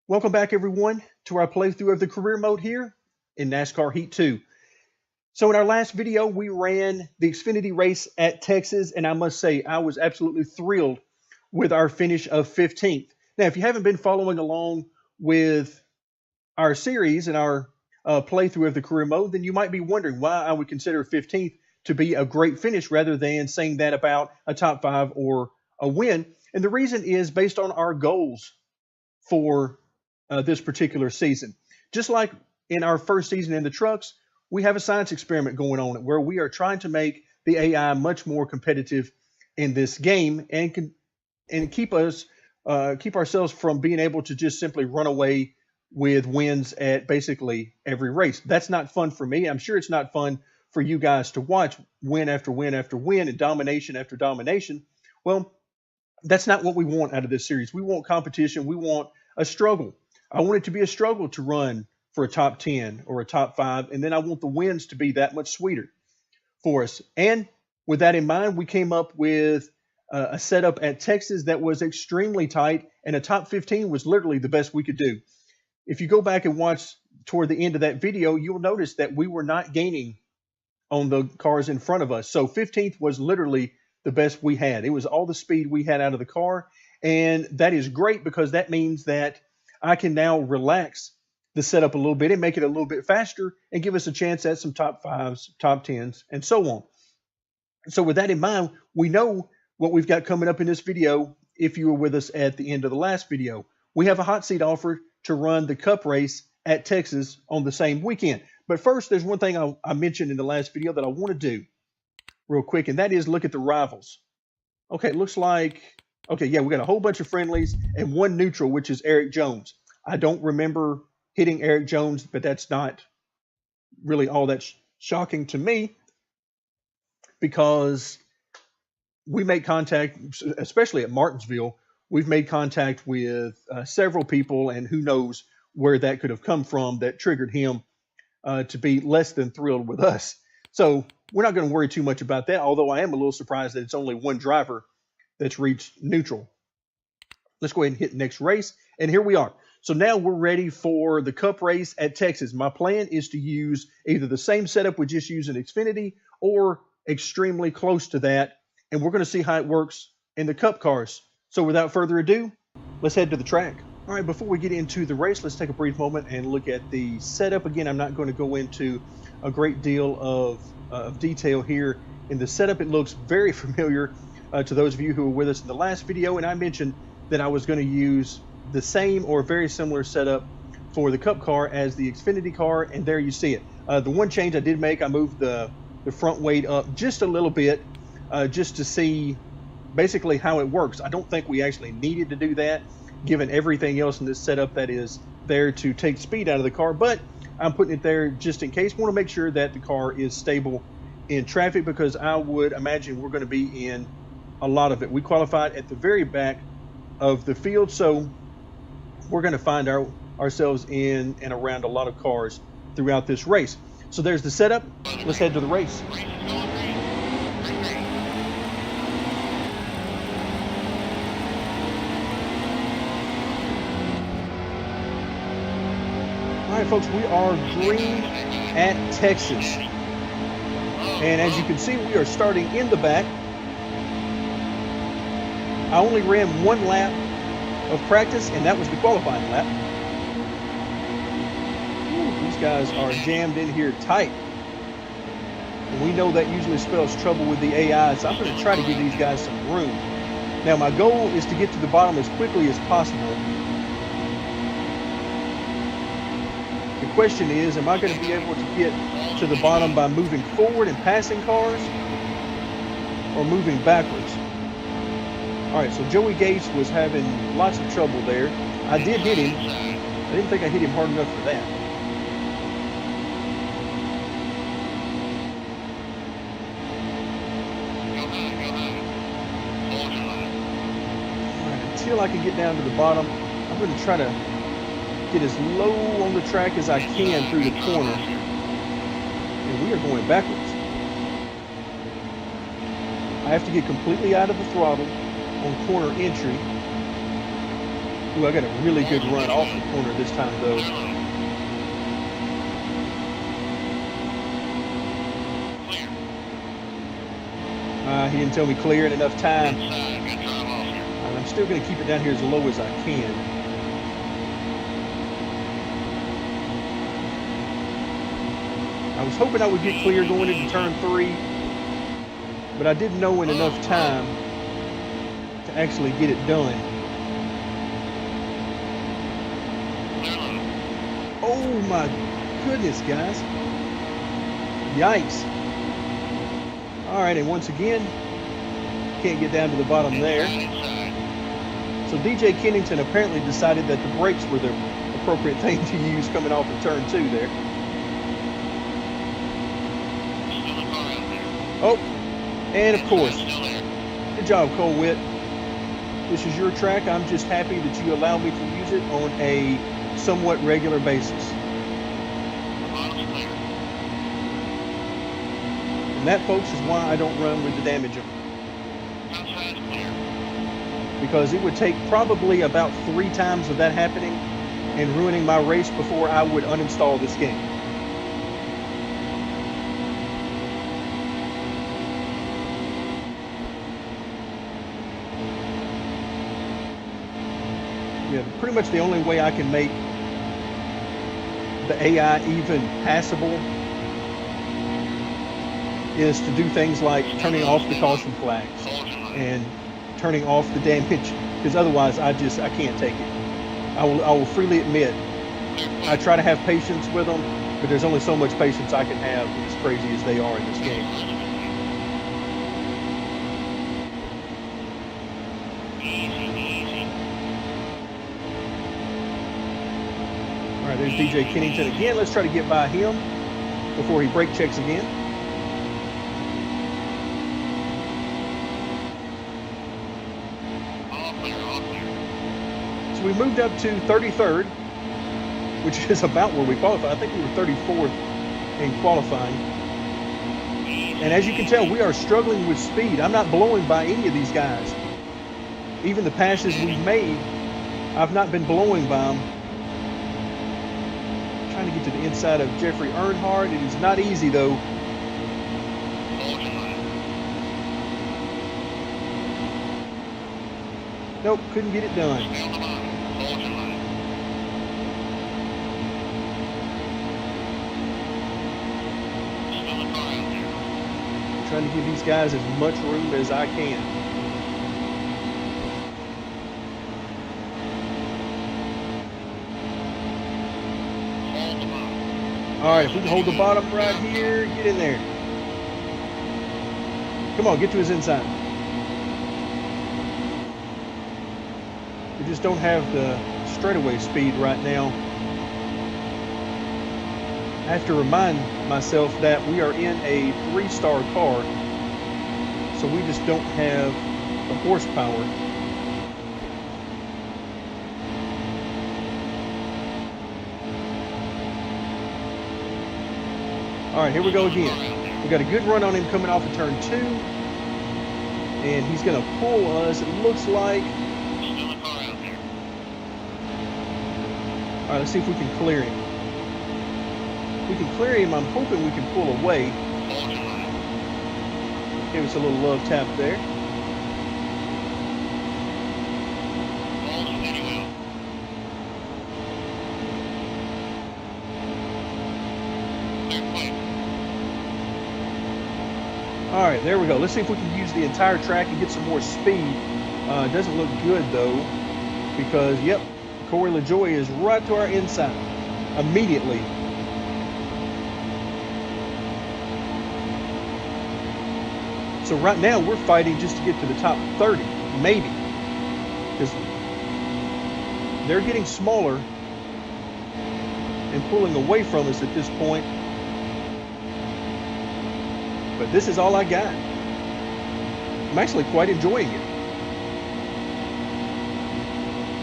Welcome back, everyone, to our playthrough of the career mode here in NASCAR Heat 2. So in our last video, we ran the Xfinity race at Texas, and I must say I was absolutely thrilled with our finish of 15th. Now, if you haven't been following along with our series and our playthrough of the career mode, then you might be wondering why I would consider 15th to be a great finish rather than saying that about a top 5 or a win. And the reason is based on our goals for this particular season. Just like in our first season in the trucks, we have a science experiment going on where we are trying to make the AI much more competitive in this game and keep ourselves from being able to just simply run away with wins at basically every race. That's not fun for me. I'm sure it's not fun for you guys to watch win after win after win and domination after domination. Well, that's not what we want out of this series. We want competition. We want a struggle. I want it to be a struggle to run for a top 10 or a top 5, and then I want the wins to be that much sweeter for us. And with that in mind, we came up with a setup at Texas that was extremely tight, and a top 15 was literally the best we could do. If you go back and watch toward the end of that video, you'll notice that we were not gaining on the cars in front of us. So 15th was literally the best we had. It was all the speed we had out of the car, and that is great because that means that I can now relax the setup a little bit and make it a little bit faster and give us a chance at some top 5s, top 10s, and so on. So with that in mind, we know what we've got coming up in this video. If you were with us at the end of the last video, we have a hot seat offer to run the Cup race at Texas on the same weekend. But first, there's one thing I mentioned in the last video that I want to do real quick, and that is look at the rivals. Okay, it looks like, okay, yeah, we got a whole bunch of friendlies and one neutral, which is Eric Jones. I don't remember hitting Eric Jones, but that's not really all that shocking to me because we make contact, especially at Martinsville, we've made contact with several people, and who knows where that could have come from that triggered him to be less than thrilled with us. So we're not going to worry too much about that, although I am a little surprised that it's only one driver that's reached neutral. Let's go ahead and hit next race, and here we are. So now we're ready for the Cup race at Texas. My plan is to use either the same setup we just used in Xfinity or extremely close to that, and we're going to see how it works in the Cup cars. So without further ado, let's head to the track. All right, before we get into the race, let's take a brief moment and look at the setup. Again, I'm not going to go into a great deal of detail here in the setup. It looks very familiar to those of you who were with us in the last video, and I mentioned that I was going to use the same or very similar setup for the Cup car as the Xfinity car, and there you see it. The one change I did make, I moved the front weight up just a little bit just to see basically how it works. I don't think we actually needed to do that given everything else in this setup that is there to take speed out of the car, but I'm putting it there just in case. Want to make sure that the car is stable in traffic because I would imagine we're going to be in a lot of it. We qualified at the very back of the field, so we're going to find ourselves in and around a lot of cars throughout this race. So there's the setup. Let's head to the race. All right, folks, we are green at Texas. And as you can see, we are starting in the back. I only ran one lap of practice, and that was the qualifying lap. Ooh, these guys are jammed in here tight. And we know that usually spells trouble with the AI, so I'm going to try to give these guys some room. Now, my goal is to get to the bottom as quickly as possible. The question is, am I going to be able to get to the bottom by moving forward and passing cars or moving backwards? All right, so Joey Gates was having lots of trouble there. I did hit him. I didn't think I hit him hard enough for that. All right, until I can get down to the bottom, I'm going to try to get as low on the track as I can through the corner. And we are going backwards. I have to get completely out of the throttle on corner entry, Ooh, I got a really good run off the corner this time, though. He didn't tell me clear in enough time. And I'm still going to keep it down here as low as I can. I was hoping I would get clear going into turn 3, but I didn't know in enough time to actually get it done. Oh my goodness, guys. Yikes. All right, and once again, can't get down to the bottom there. So DJ Kennington apparently decided that the brakes were the appropriate thing to use coming off of turn 2 there. Oh, and of course, good job, Cole Witt. This is your track. I'm just happy that you allow me to use it on a somewhat regular basis. And that, folks, is why I don't run with the damage of them. Because it would take probably about 3 times of that happening and ruining my race before I would uninstall this game. Yeah, pretty much the only way I can make the AI even passable is to do things like turning off the caution flags and turning off the damage, because otherwise I can't take it. I will freely admit I try to have patience with them, but there's only so much patience I can have, as crazy as they are in this game. All right, there's DJ Kennington again. Let's try to get by him before he brake checks again. So we moved up to 33rd, which is about where we qualified. I think we were 34th in qualifying. And as you can tell, we are struggling with speed. I'm not blowing by any of these guys. Even the passes we've made, I've not been blowing by them. I'm trying to get to the inside of Jeffrey Earnhardt. It is not easy, though. Nope, couldn't get it done. Trying to give these guys as much room as I can. All right, if we can hold the bottom right here, get in there. Come on, get to his inside. We just don't have the straightaway speed right now. I have to remind myself that we are in a 3-star car, so we just don't have the horsepower. All right, here we go again. We got a good run on him coming off of turn 2, and he's going to pull us, it looks like. All right, let's see if we can clear him. If we can clear him, I'm hoping we can pull away. Give us a little love tap there. All right, there we go. Let's see if we can use the entire track and get some more speed. It doesn't look good, though, because, yep, Corey LaJoie is right to our inside immediately. So right now we're fighting just to get to the top 30, maybe, because they're getting smaller and pulling away from us at this point. But this is all I got. I'm actually quite enjoying it.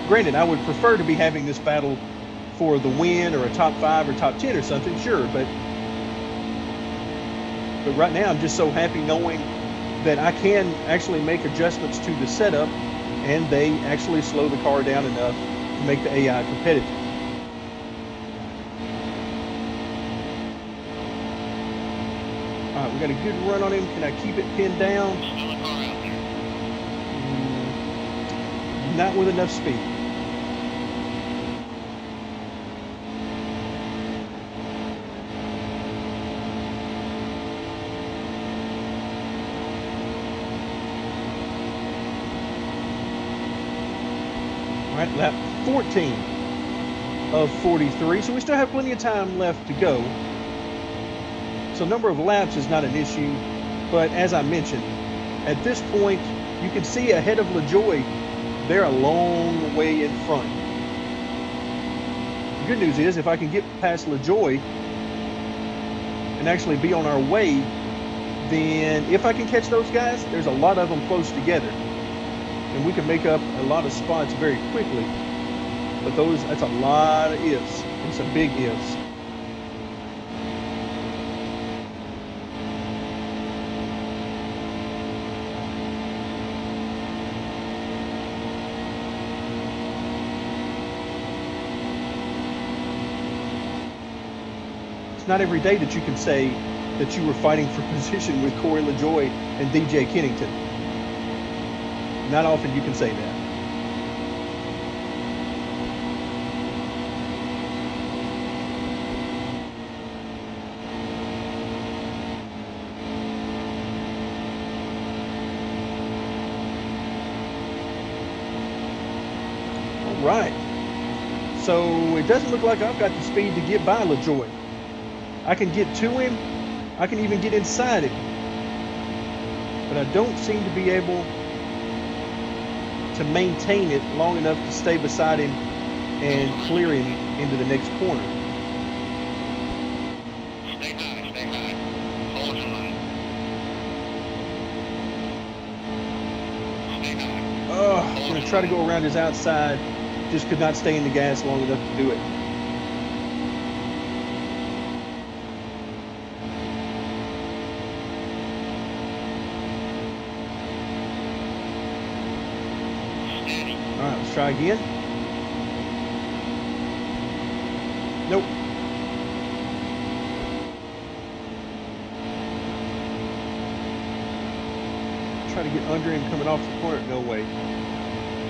Granted, I would prefer to be having this battle for the win or a top 5 or top 10 or something, sure, but right now I'm just so happy knowing that I can actually make adjustments to the setup and they actually slow the car down enough to make the AI competitive. All right, we got a good run on him. Can I keep it pinned down? Still a car out there. Not with enough speed. All right, lap 14 of 43. So we still have plenty of time left to go. So number of laps is not an issue, but as I mentioned, at this point, you can see ahead of LaJoy, they're a long way in front. The good news is if I can get past LaJoy and actually be on our way, then if I can catch those guys, there's a lot of them close together. And we can make up a lot of spots very quickly. But that's a lot of ifs and some big ifs. It's not every day that you can say that you were fighting for position with Corey LaJoy and DJ Kennington. Not often you can say that. All right. So it doesn't look like I've got the speed to get by LaJoy. I can get to him. I can even get inside him. But I don't seem to be able to maintain it long enough to stay beside him and clear him into the next corner. Stay high. Hold your line. Stay high. Oh, I'm going to try to go around his outside. Just could not stay in the gas long enough to do it. All right, let's try again. Nope. Try to get under him coming off the corner. No way.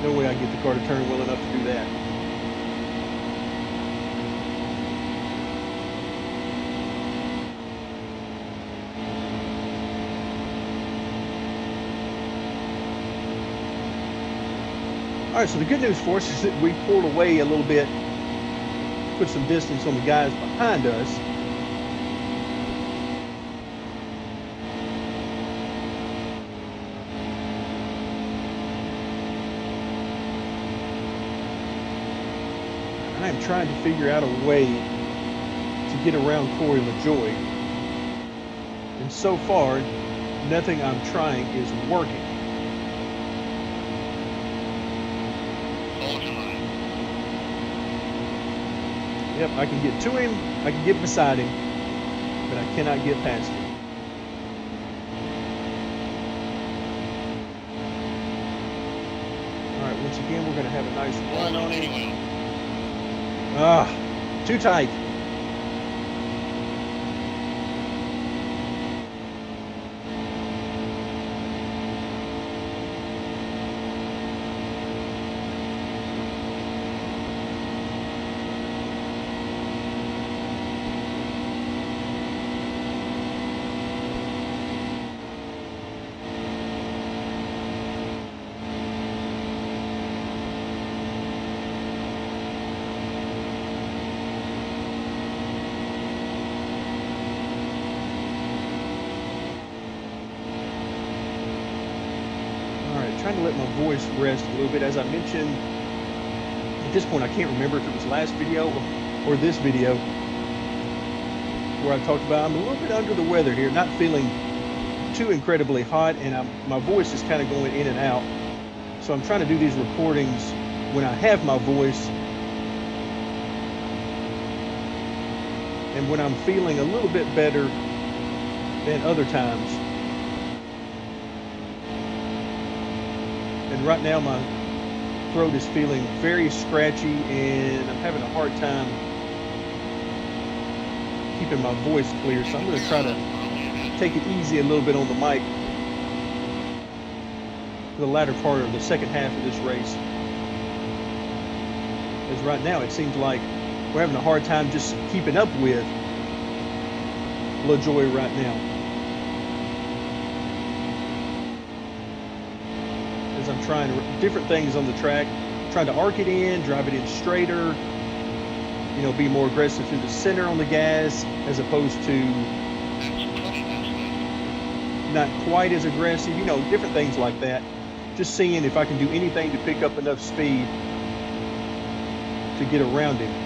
No way I can get the car to turn well enough to do that. All right, so the good news for us is that we pulled away a little bit, put some distance on the guys behind us. I am trying to figure out a way to get around Corey LaJoy. And so far, nothing I'm trying is working. Yep, I can get to him, I can get beside him, but I cannot get past him. All right, once again, we're going to have a nice run on him. Ah, too tight. Trying to let my voice rest a little bit. As I mentioned, at this point I can't remember if it was last video or this video where I talked about I'm a little bit under the weather here, not feeling too incredibly hot, and my voice is kind of going in and out. So I'm trying to do these recordings when I have my voice and when I'm feeling a little bit better than other times. And right now my throat is feeling very scratchy, and I'm having a hard time keeping my voice clear, so I'm going to try to take it easy a little bit on the mic for the latter part of the second half of this race. As right now it seems like we're having a hard time just keeping up with LaJoie right now. As I'm trying different things on the track, trying to arc it in, drive it in straighter, you know, be more aggressive through the center on the gas as opposed to not quite as aggressive, you know, different things like that. Just seeing if I can do anything to pick up enough speed to get around him.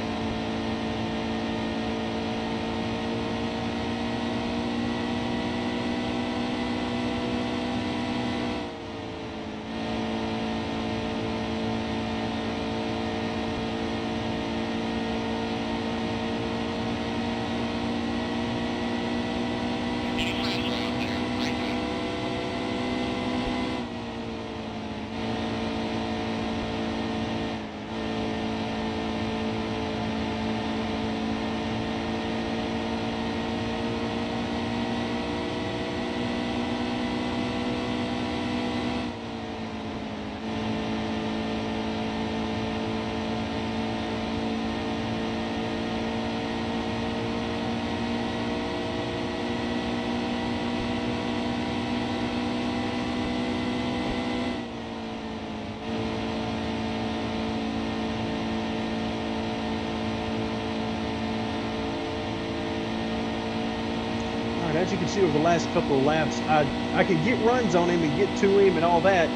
As you can see over the last couple of laps, I can get runs on him and get to him and all that,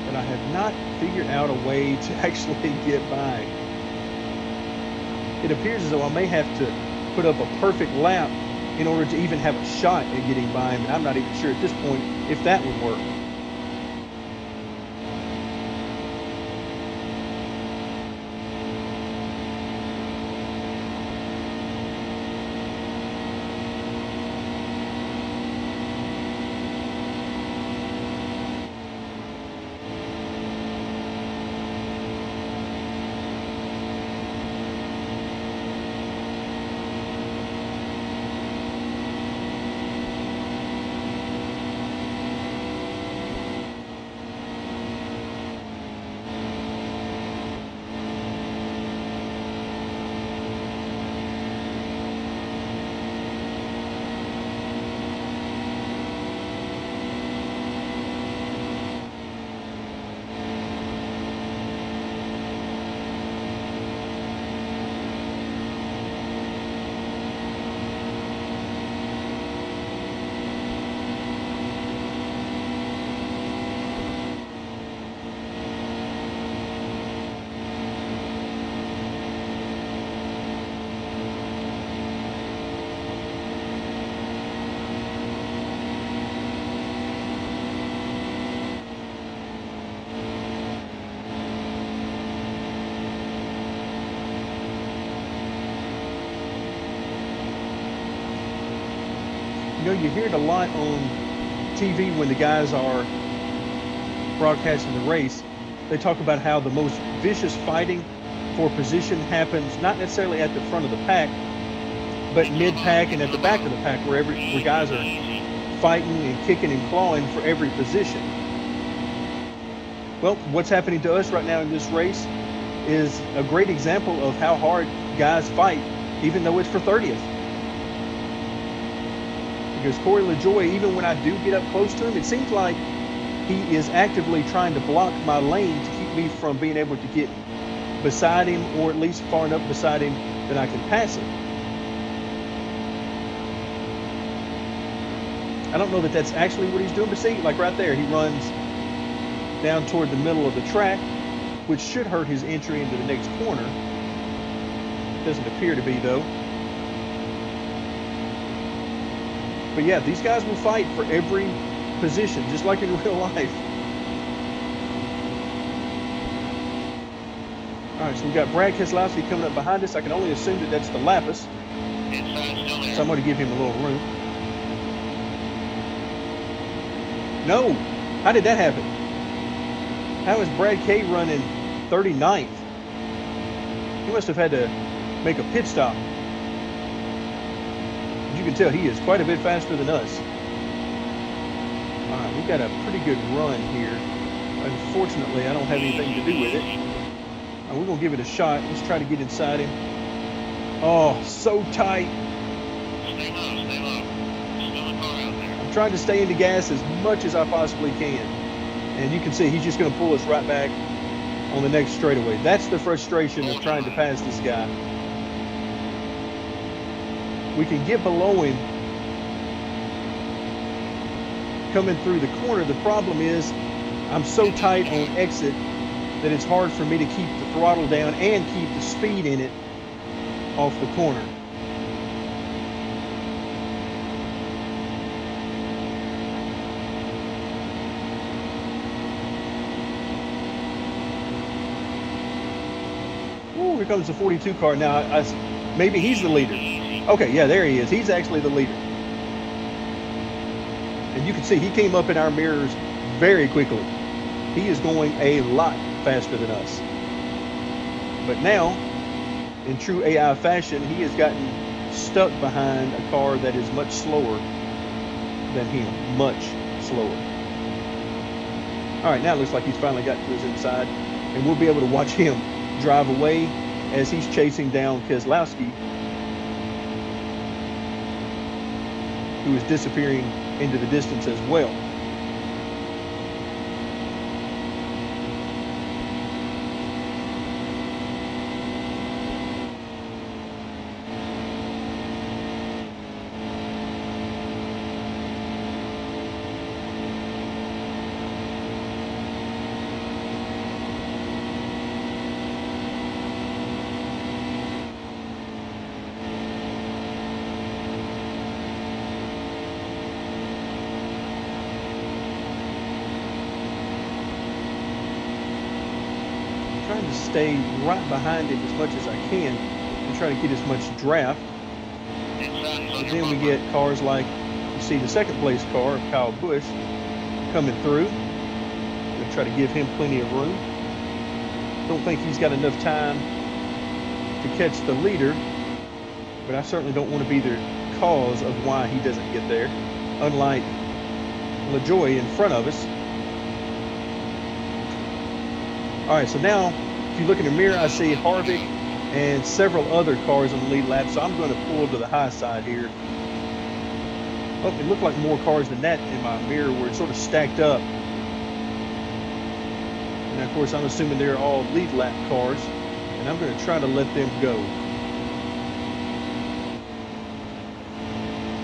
but I have not figured out a way to actually get by. It appears as though I may have to put up a perfect lap in order to even have a shot at getting by him, and I'm not even sure at this point if that would work. You know, you hear it a lot on TV when the guys are broadcasting the race. They talk about how the most vicious fighting for position happens not necessarily at the front of the pack, but mid-pack and at the back of the pack, where guys are fighting and kicking and clawing for every position. Well, what's happening to us right now in this race is a great example of how hard guys fight, even though it's for 30th. Because Corey LaJoie, even when I do get up close to him, it seems like he is actively trying to block my lane to keep me from being able to get beside him, or at least far enough beside him that I can pass him. I don't know that that's actually what he's doing, but see, like right there, he runs down toward the middle of the track, which should hurt his entry into the next corner. Doesn't appear to be, though. But yeah, these guys will fight for every position, just like in real life. All right, so we've got Brad Keselowski coming up behind us. I can only assume that that's the Lapis. So I'm going to give him a little room. No! How did that happen? How is Brad K running 39th? He must have had to make a pit stop. As you can tell, he is quite a bit faster than us. All right, we've got a pretty good run here. Unfortunately, I don't have anything to do with it. We're going to give it a shot. Let's try to get inside him. Oh, so tight. Stay low, stay low. Still a car out there. I'm trying to stay in the gas as much as I possibly can. And you can see he's just going to pull us right back on the next straightaway. That's the frustration of trying to pass this guy. We can get below him coming through the corner. The problem is I'm so tight on exit that it's hard for me to keep the throttle down and keep the speed in it off the corner. Ooh, here comes the 42 car. Now, maybe he's the leader. Okay, yeah, there he is. He's actually the leader. And you can see he came up in our mirrors very quickly. He is going a lot faster than us. But now, in true AI fashion, he has gotten stuck behind a car that is much slower than him. Much slower. All right, now it looks like he's finally got to his inside. And we'll be able to watch him drive away as he's chasing down Keselowski, who is disappearing into the distance as well. Trying to stay right behind him as much as I can and try to get as much draft. But then we get cars like, you see the second place car of Kyle Busch coming through. I'm going to try to give him plenty of room. Don't think he's got enough time to catch the leader, but I certainly don't want to be the cause of why he doesn't get there, unlike LaJoie in front of us. All right, so now if you look in the mirror, I see Harvick and several other cars on the lead lap, so I'm going to pull to the high side here. Oh, it looked like more cars than that in my mirror where it's sort of stacked up. And of course, I'm assuming they're all lead lap cars, and I'm going to try to let them go.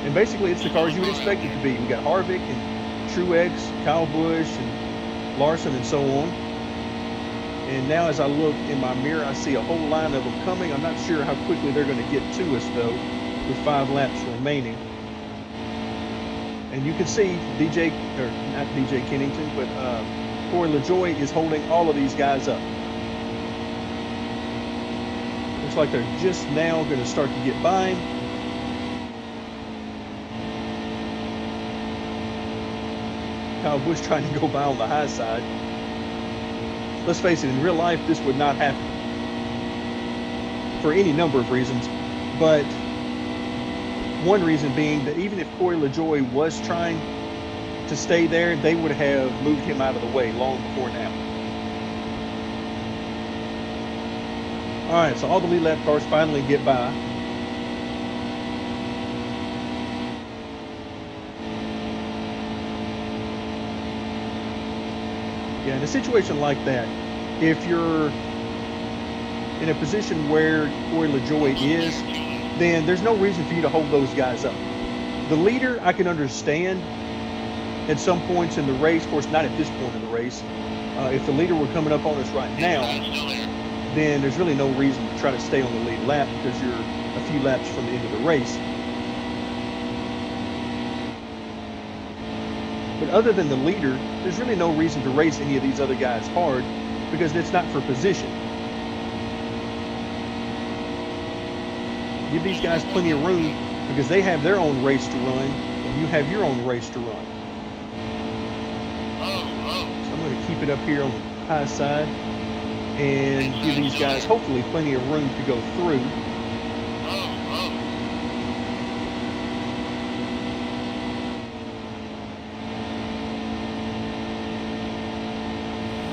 And basically, it's the cars you would expect it to be. We got Harvick and Truex, Kyle Busch, and Larson, and so on. And now as I look in my mirror, I see a whole line of them coming. I'm not sure how quickly they're going to get to us, though, with 5 laps remaining. And you can see DJ, or not DJ Kennington, but Corey LaJoie is holding all of these guys up. Looks like they're just now going to start to get by him. Kyle Busch trying to go by on the high side. Let's face it, in real life, this would not happen for any number of reasons. But one reason being that even if Corey LaJoie was trying to stay there, they would have moved him out of the way long before now. All right, so all the lead lap cars finally get by. Yeah, in a situation like that, if you're in a position where Corey LaJoie is, then there's no reason for you to hold those guys up. The leader, I can understand at some points in the race, of course not at this point in the race. If the leader were coming up on us right now, then there's really no reason to try to stay on the lead lap because you're a few laps from the end of the race. But other than the leader, there's really no reason to race any of these other guys hard because it's not for position. Give these guys plenty of room because they have their own race to run and you have your own race to run. So I'm going to keep it up here on the high side and give these guys hopefully plenty of room to go through.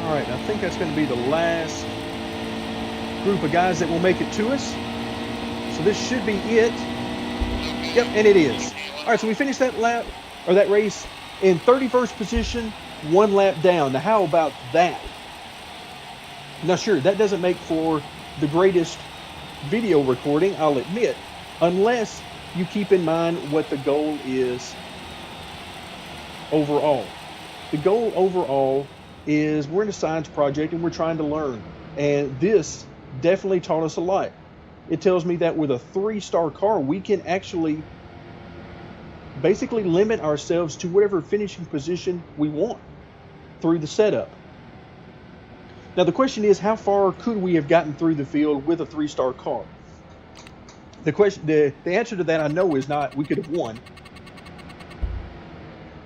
All right, I think that's going to be the last group of guys that will make it to us. So this should be it. Yep, and it is. All right, so we finished that lap, or that race, in 31st position, 1 lap down. Now, how about that? Now, sure, that doesn't make for the greatest video recording, I'll admit, unless you keep in mind what the goal is overall. The goal overall is we're in a science project and we're trying to learn. And this definitely taught us a lot. It tells me that with a 3-star car, we can actually basically limit ourselves to whatever finishing position we want through the setup. Now the question is, how far could we have gotten through the field with a 3-star car? The answer to that I know is not we could have won,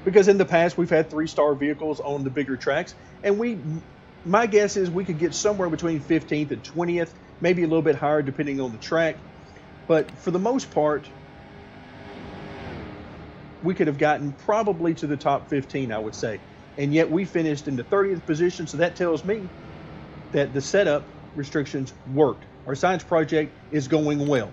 because in the past we've had 3-star vehicles on the bigger tracks, and my guess is we could get somewhere between 15th and 20th, maybe a little bit higher depending on the track, but for the most part we could have gotten probably to the top 15, I would say, and yet we finished in the 30th position. So that tells me that the setup restrictions worked. Our science project is going well,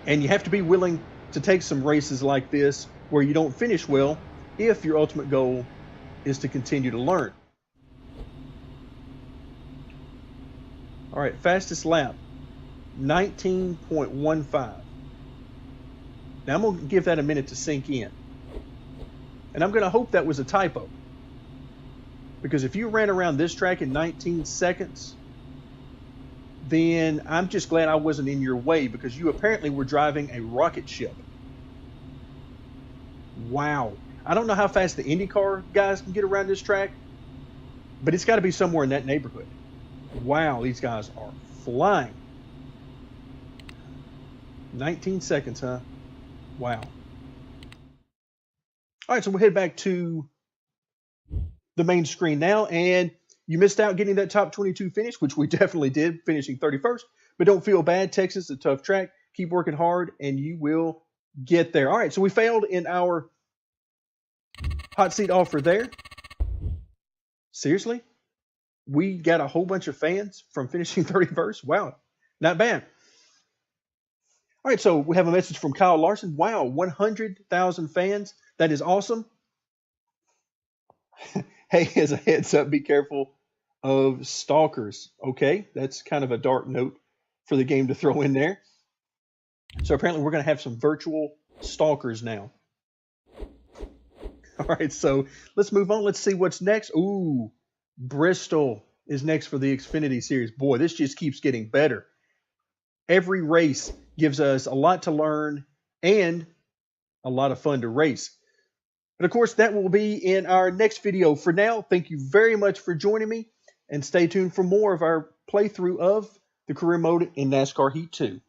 and you have to be willing to take some races like this where you don't finish well if your ultimate goal is to continue to learn. All right, fastest lap, 19.15. Now I'm going to give that a minute to sink in. And I'm going to hope that was a typo, because if you ran around this track in 19 seconds, then I'm just glad I wasn't in your way, because you apparently were driving a rocket ship. Wow. I don't know how fast the IndyCar guys can get around this track, but it's got to be somewhere in that neighborhood. Wow, these guys are flying. 19 seconds, huh? Wow. All right, so we'll head back to the main screen now, and you missed out getting that top 22 finish, which we definitely did, finishing 31st, but don't feel bad. Texas is a tough track. Keep working hard, and you will get there. All right, so we failed in our hot seat offer there. Seriously? We got a whole bunch of fans from finishing 31st? Wow, not bad. All right, so we have a message from Kyle Larson. Wow, 100,000 fans. That is awesome. Hey, as a heads up, be careful of stalkers. Okay, that's kind of a dark note for the game to throw in there. So apparently we're going to have some virtual stalkers now. All right, so let's move on. Let's see what's next. Ooh, Bristol is next for the Xfinity Series. Boy, this just keeps getting better. Every race gives us a lot to learn and a lot of fun to race. But of course, that will be in our next video. For now, thank you very much for joining me, and stay tuned for more of our playthrough of the career mode in NASCAR Heat 2.